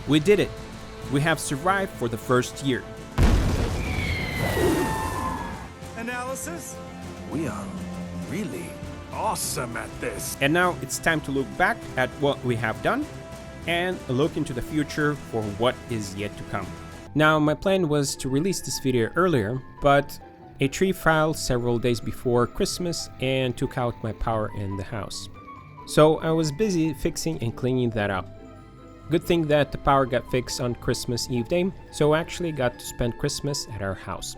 We did it! We have survived for the first year. Analysis? We are really awesome at this. And now it's time to look back at what we have done and look into the future for what is yet to come. Now, my plan was to release this video earlier, but a tree fell several days before Christmas and took out my power in the house. So I was busy fixing and cleaning that up. Good thing that the power got fixed on Christmas Eve day, so I actually got to spend Christmas at our house.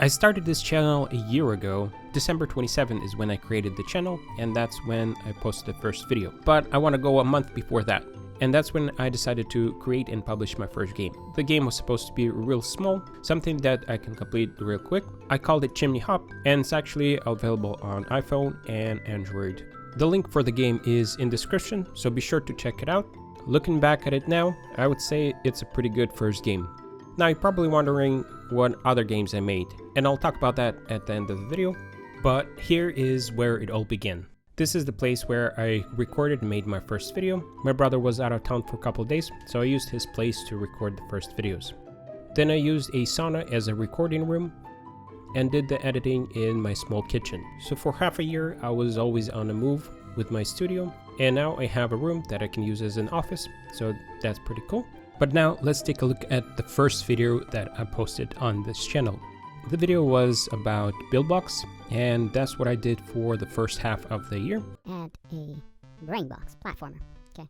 I started this channel a year ago. December 27 is when I created the channel, and that's when I posted the first video. But I want to go a month before that, and that's when I decided to create and publish my first game. The game was supposed to be real small, something that I can complete real quick. I called it Chimney Hop, and it's actually available on iPhone and Android. The link for the game is in the description, so be sure to check it out. Looking back at it now, I would say it's a pretty good first game. Now you're probably wondering what other games I made, and I'll talk about that at the end of the video, but here is where it all began. This is the place where I recorded and made my first video. My brother was out of town for a couple of days, so I used his place to record the first videos. Then I used a sauna as a recording room and did the editing in my small kitchen. So for half a year I was always on the move with my studio, and now I have a room that I can use as an office, so that's pretty cool. But now let's take a look at the first video that I posted on this channel. The video was about build blocks, and that's what I did for the first half of the year. Add a Brainbox platformer. Okay.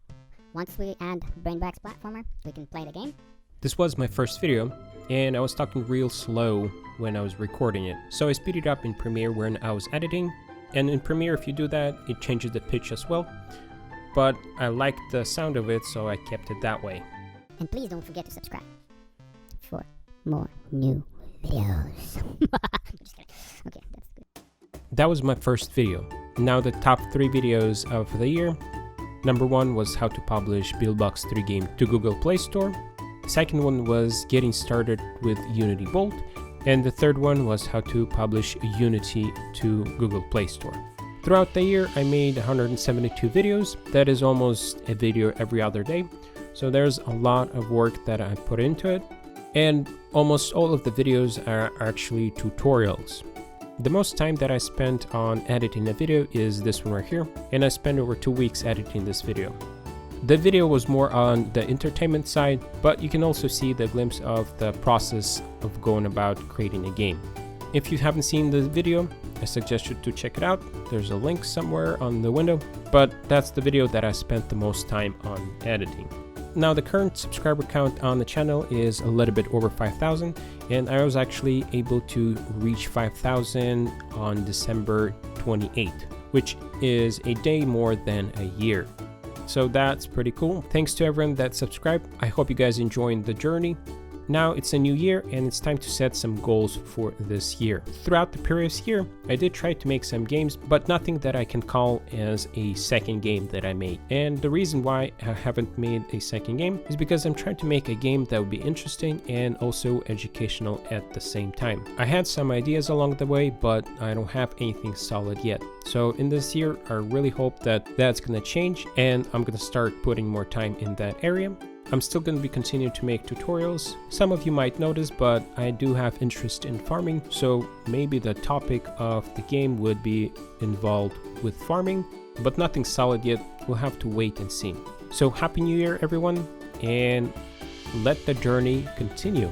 Once we add Brainbox platformer, we can play the game. This was my first video, and I was talking real slow when I was recording it. So I speeded up in Premiere when I was editing, and in Premiere if you do that, it changes the pitch as well. But I liked the sound of it, so I kept it that way. And please don't forget to subscribe for more new videos. Just kidding. Okay, that's good. That was my first video. Now the top 3 videos of the year. Number 1 was how to publish Buildbox 3 game to Google Play Store. The second one was getting started with Unity Bolt. And the third one was how to publish Unity to Google Play Store. Throughout the year, I made 172 videos. That is almost a video every other day. So there's a lot of work that I put into it, and almost all of the videos are actually tutorials. The most time that I spent on editing a video is this one right here, and I spent over 2 weeks editing this video. The video was more on the entertainment side, but you can also see the glimpse of the process of going about creating a game. If you haven't seen the video, I suggest you to check it out. There's a link somewhere on the window, but that's the video that I spent the most time on editing. Now the current subscriber count on the channel is a little bit over 5,000, and I was actually able to reach 5,000 on December 28th, which is a day more than a year. So that's pretty cool. Thanks to everyone that subscribed. I hope you guys enjoyed the journey. Now it's a new year and it's time to set some goals for this year. Throughout the previous year, I did try to make some games, but nothing that I can call as a second game that I made. And the reason why I haven't made a second game is because I'm trying to make a game that would be interesting and also educational at the same time. I had some ideas along the way, but I don't have anything solid yet. So in this year, I really hope that that's gonna change and I'm gonna start putting more time in that area. I'm still going to be continuing to make tutorials. Some of you might notice, but I do have interest in farming, so maybe the topic of the game would be involved with farming, but nothing solid yet. We'll have to wait and see. So happy New Year, everyone, and let the journey continue.